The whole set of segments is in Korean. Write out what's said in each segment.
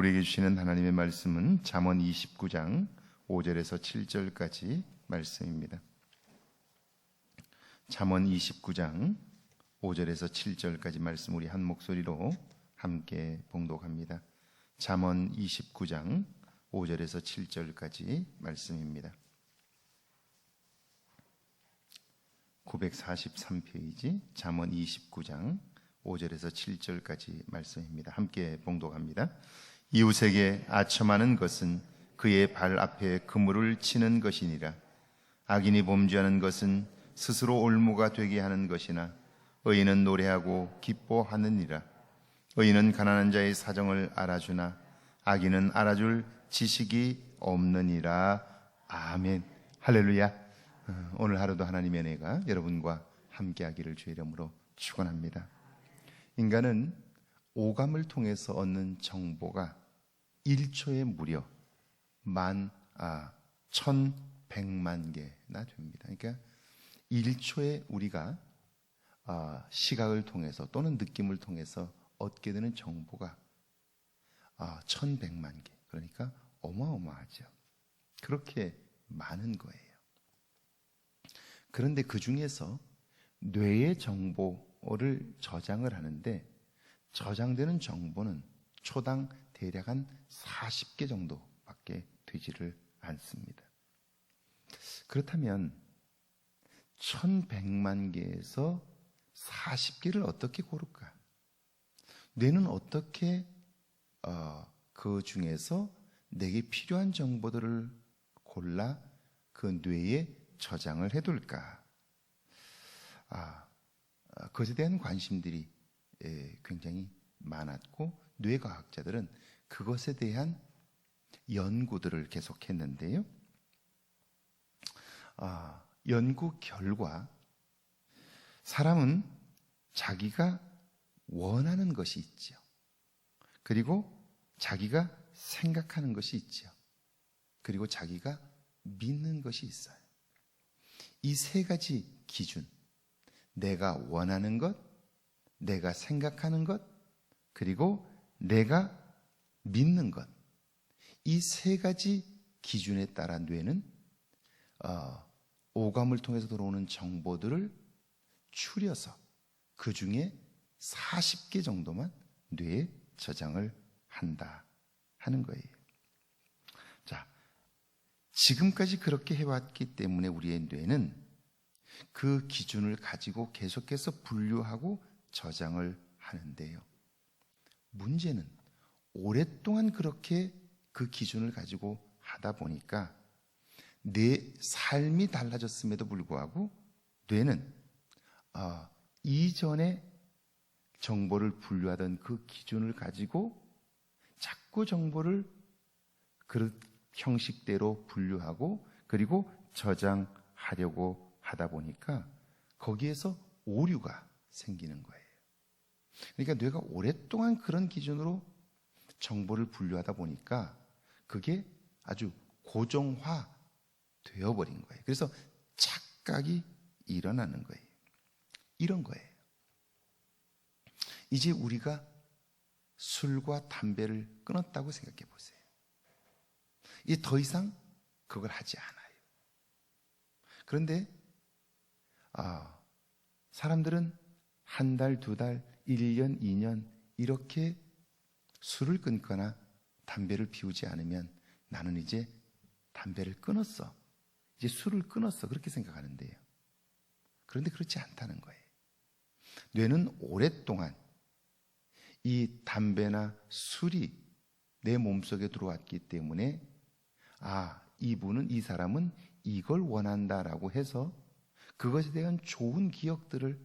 우리에게 주시는 하나님의 말씀은 잠언 29장 5절에서 7절까지 말씀입니다. 잠언 29장 5절에서 7절까지 말씀 우리 한 목소리로 함께 봉독합니다. 잠언 29장 5절에서 7절까지 말씀입니다. 943페이지 잠언 29장 5절에서 7절까지 말씀입니다. 함께 봉독합니다. 이웃에게 아첨하는 것은 그의 발 앞에 그물을 치는 것이니라. 악인이 범죄하는 것은 스스로 올무가 되게 하는 것이나 의인은 노래하고 기뻐하느니라. 의인은 가난한 자의 사정을 알아주나 악인은 알아줄 지식이 없느니라. 아멘. 할렐루야. 오늘 하루도 하나님의 은혜가 여러분과 함께하기를 주의 이름으로 축원합니다. 인간은 오감을 통해서 얻는 정보가 1초에 무려 11,100만 개나 됩니다. 그러니까 1초에 우리가 시각을 통해서 또는 느낌을 통해서 얻게 되는 정보가 1,100만 개. 그러니까 어마어마하죠. 그렇게 많은 거예요. 그런데 그 중에서 뇌의 정보를 저장을 하는데 저장되는 정보는 초당 대략 한 40개 정도밖에 되지를 않습니다. 그렇다면 1,100만 개에서 40개를 어떻게 고를까? 뇌는 어떻게 그 중에서 내게 필요한 정보들을 골라 그 뇌에 저장을 해둘까? 그것에 대한 관심들이 굉장히 많았고 뇌과학자들은 그것에 대한 연구들을 계속했는데요. 연구 결과 사람은 자기가 원하는 것이 있죠. 그리고 자기가 생각하는 것이 있죠. 그리고 자기가 믿는 것이 있어요. 이 세 가지 기준, 내가 원하는 것, 내가 생각하는 것, 그리고 내가 믿는 것, 이 세 가지 기준에 따라 뇌는 오감을 통해서 들어오는 정보들을 추려서 그 중에 40개 정도만 뇌에 저장을 한다 하는 거예요. 자, 지금까지 그렇게 해왔기 때문에 우리의 뇌는 그 기준을 가지고 계속해서 분류하고 저장을 하는데요. 문제는 오랫동안 그렇게 그 기준을 가지고 하다 보니까 내 삶이 달라졌음에도 불구하고 뇌는 이전에 정보를 분류하던 그 기준을 가지고 자꾸 정보를 그 형식대로 분류하고 그리고 저장하려고 하다 보니까 거기에서 오류가 생기는 거예요. 그러니까 뇌가 오랫동안 그런 기준으로 정보를 분류하다 보니까 그게 아주 고정화 되어버린 거예요. 그래서 착각이 일어나는 거예요. 이런 거예요. 이제 우리가 술과 담배를 끊었다고 생각해 보세요. 이제 더 이상 그걸 하지 않아요. 그런데 사람들은 한 달, 두 달, 1년, 2년 이렇게 술을 끊거나 담배를 피우지 않으면 나는 이제 담배를 끊었어. 이제 술을 끊었어. 그렇게 생각하는데요. 그런데 그렇지 않다는 거예요. 뇌는 오랫동안 이 담배나 술이 내 몸속에 들어왔기 때문에 이 사람은 이걸 원한다라고 해서 그것에 대한 좋은 기억들을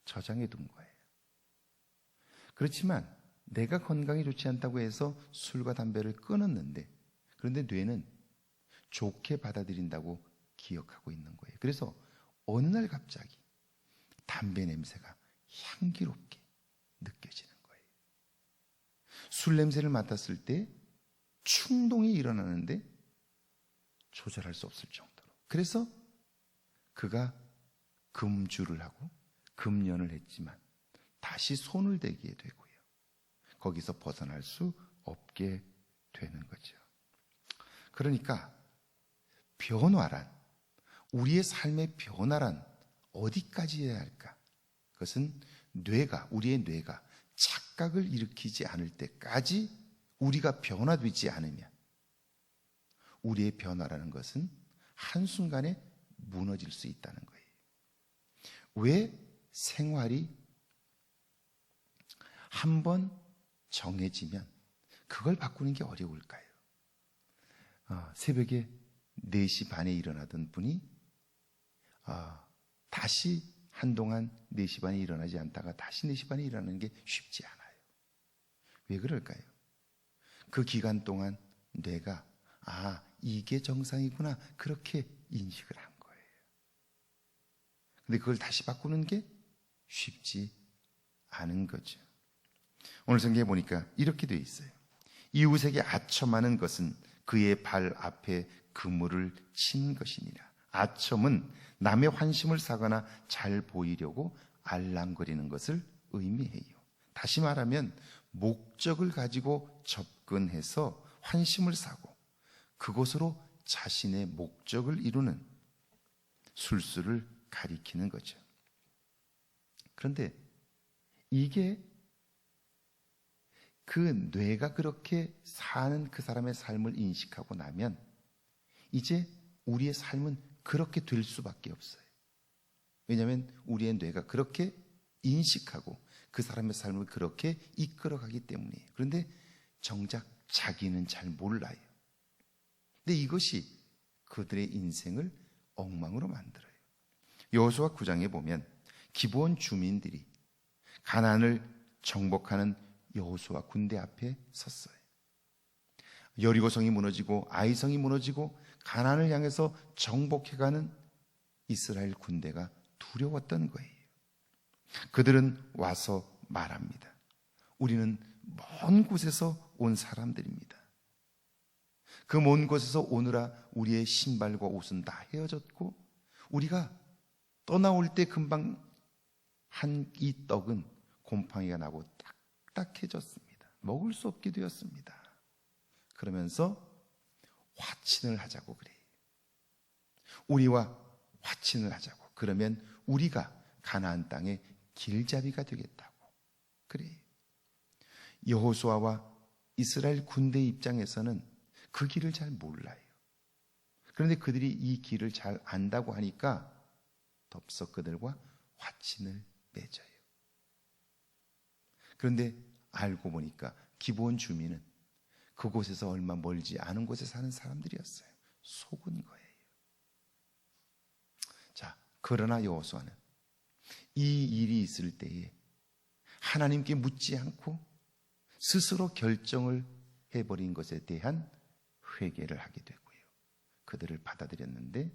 저장해 둔 거예요. 그렇지만 내가 건강에 좋지 않다고 해서 술과 담배를 끊었는데 그런데 뇌는 좋게 받아들인다고 기억하고 있는 거예요. 그래서 어느 날 갑자기 담배 냄새가 향기롭게 느껴지는 거예요. 술 냄새를 맡았을 때 충동이 일어나는데 조절할 수 없을 정도로. 그래서 그가 금주를 하고 금연을 했지만 다시 손을 대게 되고요. 거기서 벗어날 수 없게 되는 거죠. 그러니까 변화란, 우리의 삶의 변화란 어디까지여야 할까? 그것은 우리의 뇌가 착각을 일으키지 않을 때까지 우리가 변화되지 않으면 우리의 변화라는 것은 한순간에 무너질 수 있다는 거예요. 왜 생활이 한번 정해지면 그걸 바꾸는 게 어려울까요? 새벽에 4시 반에 일어나던 분이 다시 한동안 4시 반에 일어나지 않다가 다시 4시 반에 일어나는 게 쉽지 않아요. 왜 그럴까요? 그 기간 동안 뇌가 이게 정상이구나 그렇게 인식을 한 거예요. 근데 그걸 다시 바꾸는 게 쉽지 않은 거죠. 오늘 성경에 보니까 이렇게 되어 있어요. 이웃에게 아첨하는 것은 그의 발 앞에 그물을 치는 것이니라. 아첨은 남의 환심을 사거나 잘 보이려고 알랑거리는 것을 의미해요. 다시 말하면 목적을 가지고 접근해서 환심을 사고 그것으로 자신의 목적을 이루는 술수를 가리키는 거죠. 그런데 이게 그 뇌가 그렇게 사는 그 사람의 삶을 인식하고 나면 이제 우리의 삶은 그렇게 될 수밖에 없어요. 왜냐하면 우리의 뇌가 그렇게 인식하고 그 사람의 삶을 그렇게 이끌어가기 때문이에요. 그런데 정작 자기는 잘 몰라요. 근데 이것이 그들의 인생을 엉망으로 만들어요. 여호수아 9장에 보면 기브온 주민들이 가나안을 정복하는 여호수아 군대 앞에 섰어요. 여리고성이 무너지고 아이성이 무너지고 가나안을 향해서 정복해가는 이스라엘 군대가 두려웠던 거예요. 그들은 와서 말합니다. 우리는 먼 곳에서 온 사람들입니다. 그 먼 곳에서 오느라 우리의 신발과 옷은 다 헤어졌고 우리가 떠나올 때 금방 한 이 떡은 곰팡이가 나고 딱딱해졌습니다. 먹을 수 없게 되었습니다. 그러면서 화친을 하자고 그래요. 우리와 화친을 하자고. 그러면 우리가 가나안 땅의 길잡이가 되겠다고 그래요. 여호수아와 이스라엘 군대 입장에서는 그 길을 잘 몰라요. 그런데 그들이 이 길을 잘 안다고 하니까 덥석 그들과 화친을 맺어요. 그런데 알고 보니까 기브온 주민은 그곳에서 얼마 멀지 않은 곳에 사는 사람들이었어요. 속은 거예요. 자, 그러나 여호수아는 이 일이 있을 때에 하나님께 묻지 않고 스스로 결정을 해버린 것에 대한 회개를 하게 되고요. 그들을 받아들였는데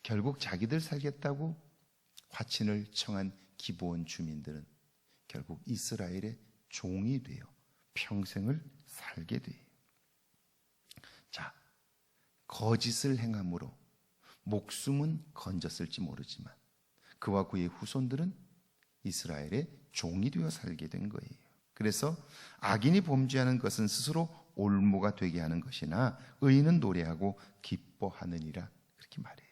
결국 자기들 살겠다고 화친을 청한 기브온 주민들은 결국 이스라엘의 종이 되어 평생을 살게 돼요. 자, 거짓을 행함으로 목숨은 건졌을지 모르지만 그와 그의 후손들은 이스라엘의 종이 되어 살게 된 거예요. 그래서 악인이 범죄하는 것은 스스로 올무가 되게 하는 것이나 의인은 노래하고 기뻐하느니라 그렇게 말해요.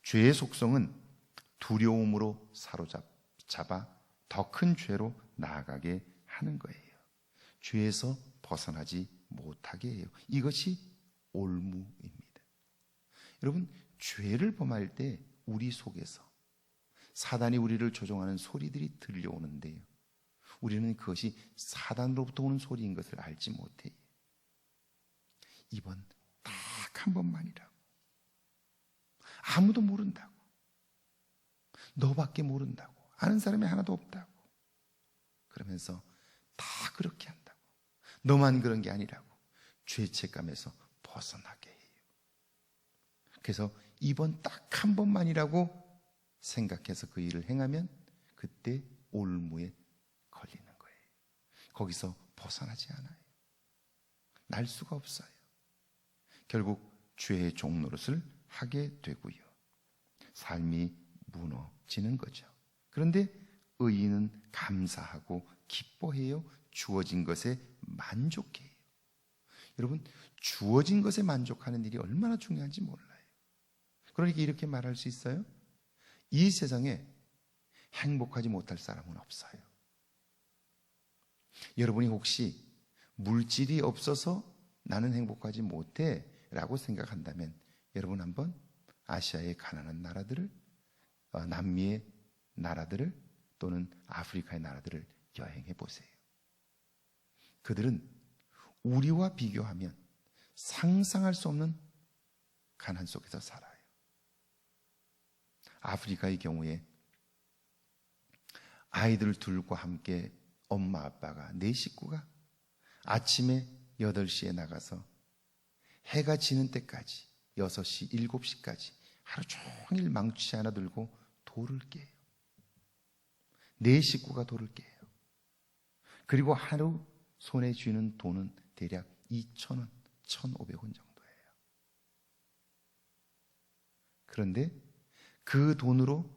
죄의 속성은 두려움으로 사로잡아 더 큰 죄로 나아가게 하는 거예요. 죄에서 벗어나지 못하게 해요. 이것이 올무입니다. 여러분, 죄를 범할 때 우리 속에서 사단이 우리를 조종하는 소리들이 들려오는데요. 우리는 그것이 사단으로부터 오는 소리인 것을 알지 못해요. 이번 딱 한 번만이라고. 아무도 모른다고. 너밖에 모른다고. 아는 사람이 하나도 없다고. 그러면서 다 그렇게 한다고. 너만 그런 게 아니라고. 죄책감에서 벗어나게 해요. 그래서 이번 딱 한 번만이라고 생각해서 그 일을 행하면 그때 올무에 걸리는 거예요. 거기서 벗어나지 않아요. 날 수가 없어요. 결국 죄의 종노릇을 하게 되고요. 삶이 무너지는 거죠. 그런데 의인은 감사하고 기뻐해요. 주어진 것에 만족해요. 여러분, 주어진 것에 만족하는 일이 얼마나 중요한지 몰라요. 그러니까 이렇게 말할 수 있어요. 이 세상에 행복하지 못할 사람은 없어요. 여러분이 혹시 물질이 없어서 나는 행복하지 못해 라고 생각한다면 여러분 한번 아시아의 가난한 나라들을, 남미의 나라들을, 또는 아프리카의 나라들을 여행해 보세요. 그들은 우리와 비교하면 상상할 수 없는 가난 속에서 살아요. 아프리카의 경우에 아이들 둘과 함께 엄마 아빠가, 네 식구가 아침에 8시에 나가서 해가 지는 때까지 6시, 7시까지 하루 종일 망치 하나 들고 돌을 깨요. 네 식구가 돌을 깨요. 그리고 하루 손에 쥐는 돈은 대략 2,000원, 1,500원 정도예요. 그런데 그 돈으로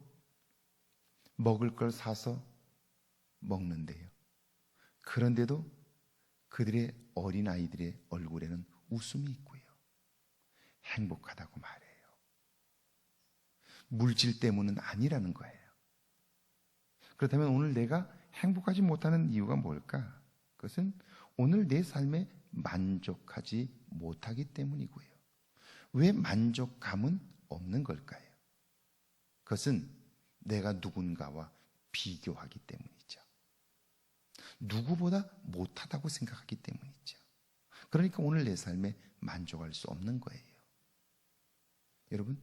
먹을 걸 사서 먹는데요. 그런데도 그들의 어린아이들의 얼굴에는 웃음이 있고요. 행복하다고 말해요. 물질 때문은 아니라는 거예요. 그렇다면 오늘 내가 행복하지 못하는 이유가 뭘까? 그것은 오늘 내 삶에 만족하지 못하기 때문이고요. 왜 만족감은 없는 걸까요? 그것은 내가 누군가와 비교하기 때문이죠. 누구보다 못하다고 생각하기 때문이죠. 그러니까 오늘 내 삶에 만족할 수 없는 거예요. 여러분,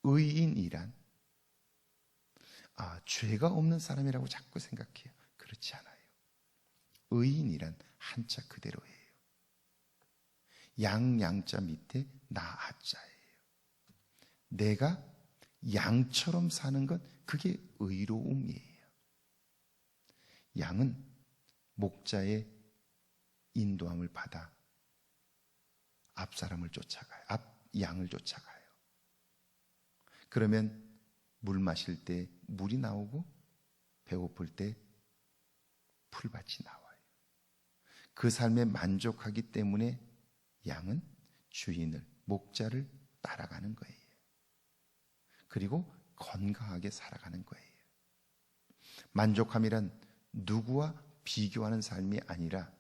의인이란 죄가 없는 사람이라고 자꾸 생각해요. 그렇지 않아요. 의인이란 한자 그대로예요. 양자 밑에 나자예요. 내가 양처럼 사는 것, 그게 의로움이에요. 양은 목자의 인도함을 받아 앞 사람을 쫓아가요. 앞 양을 쫓아가요. 그러면 물 마실 때 물이 나오고 배고플 때 풀밭이 나와요. 그 삶에 만족하기 때문에 양은 주인을, 목자를 따라가는 거예요. 그리고 건강하게 살아가는 거예요. 만족함이란 누구와 비교하는 삶이 아니라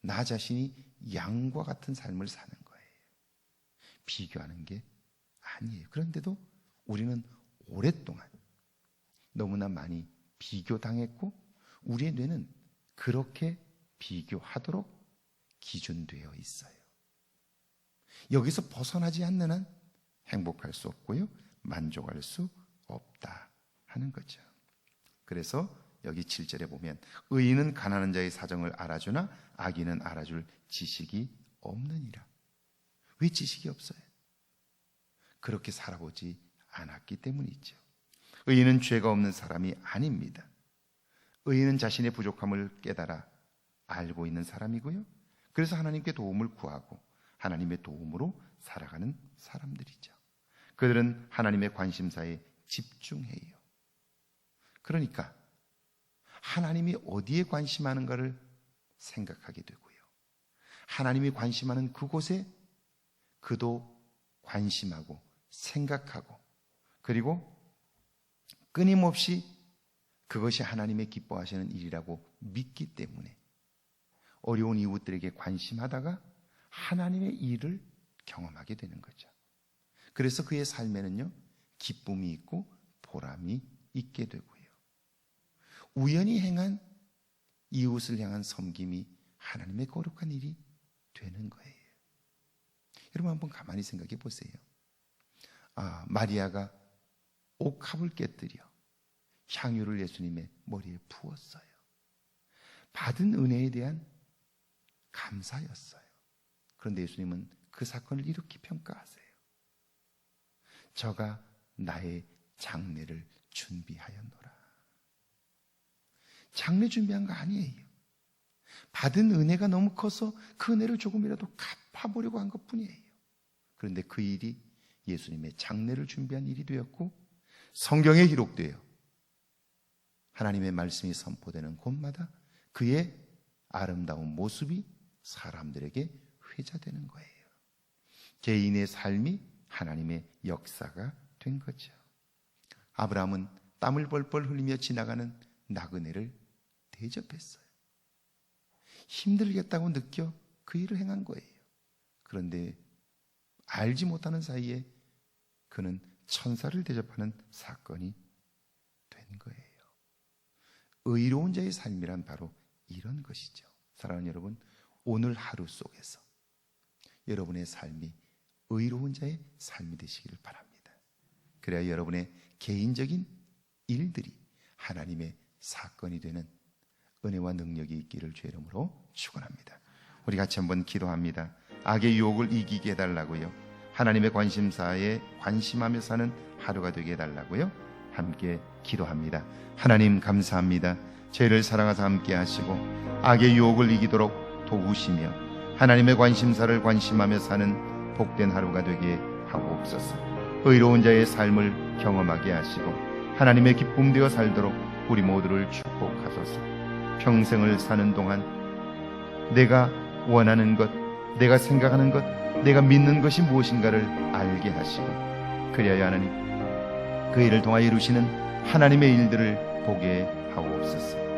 나 자신이 양과 같은 삶을 사는 거예요. 비교하는 게 아니에요. 그런데도 우리는 오랫동안 너무나 많이 비교당했고 우리의 뇌는 그렇게 비교하도록 기준되어 있어요. 여기서 벗어나지 않는 한 행복할 수 없고요, 만족할 수 없다 하는 거죠. 그래서 여기 7절에 보면 의인은 가난한 자의 사정을 알아주나 악인은 알아줄 지식이 없느니라. 왜 지식이 없어요? 그렇게 살아보지 않았기 때문이죠. 의인은 죄가 없는 사람이 아닙니다. 의인은 자신의 부족함을 깨달아 알고 있는 사람이고요, 그래서 하나님께 도움을 구하고 하나님의 도움으로 살아가는 사람들이죠. 그들은 하나님의 관심사에 집중해요. 그러니까 하나님이 어디에 관심하는가를 생각하게 되고요, 하나님이 관심하는 그곳에 그도 관심하고 생각하고, 그리고 끊임없이 그것이 하나님의 기뻐하시는 일이라고 믿기 때문에 어려운 이웃들에게 관심하다가 하나님의 일을 경험하게 되는 거죠. 그래서 그의 삶에는요, 기쁨이 있고 보람이 있게 되고요, 우연히 행한 이웃을 향한 섬김이 하나님의 거룩한 일이 되는 거예요. 여러분 한번 가만히 생각해 보세요. 마리아가 옥합을 깨뜨려 향유를 예수님의 머리에 부었어요. 받은 은혜에 대한 감사였어요. 그런데 예수님은 그 사건을 이렇게 평가하세요. 저가 나의 장례를 준비하였노라. 장례 준비한 거 아니에요. 받은 은혜가 너무 커서 그 은혜를 조금이라도 갚아보려고 한 것뿐이에요. 그런데 그 일이 예수님의 장례를 준비한 일이 되었고, 성경에 기록되어 하나님의 말씀이 선포되는 곳마다 그의 아름다운 모습이 사람들에게 회자되는 거예요. 개인의 삶이 하나님의 역사가 된 거죠. 아브라함은 땀을 벌벌 흘리며 지나가는 나그네를 대접했어요. 힘들겠다고 느껴 그 일을 행한 거예요. 그런데 알지 못하는 사이에 그는 천사를 대접하는 사건이 된 거예요. 의로운 자의 삶이란 바로 이런 것이죠. 사랑하는 여러분, 오늘 하루 속에서 여러분의 삶이 의로운 자의 삶이 되시기를 바랍니다. 그래야 여러분의 개인적인 일들이 하나님의 사건이 되는 은혜와 능력이 있기를 주의 이름으로 축원합니다. 우리 같이 한번 기도합니다. 악의 유혹을 이기게 해달라고요. 하나님의 관심사에 관심하며 사는 하루가 되게 해달라고요. 함께 기도합니다. 하나님 감사합니다. 죄를 사랑하사 함께 하시고 악의 유혹을 이기도록 도우시며 하나님의 관심사를 관심하며 사는 복된 하루가 되게 하옵소서. 의로운 자의 삶을 경험하게 하시고 하나님의 기쁨 되어 살도록 우리 모두를 축복하소서. 평생을 사는 동안 내가 원하는 것, 내가 생각하는 것, 내가 믿는 것이 무엇인가를 알게 하시고 그리하여 하나님 그 일을 통하여 이루시는 하나님의 일들을 보게 하옵소서.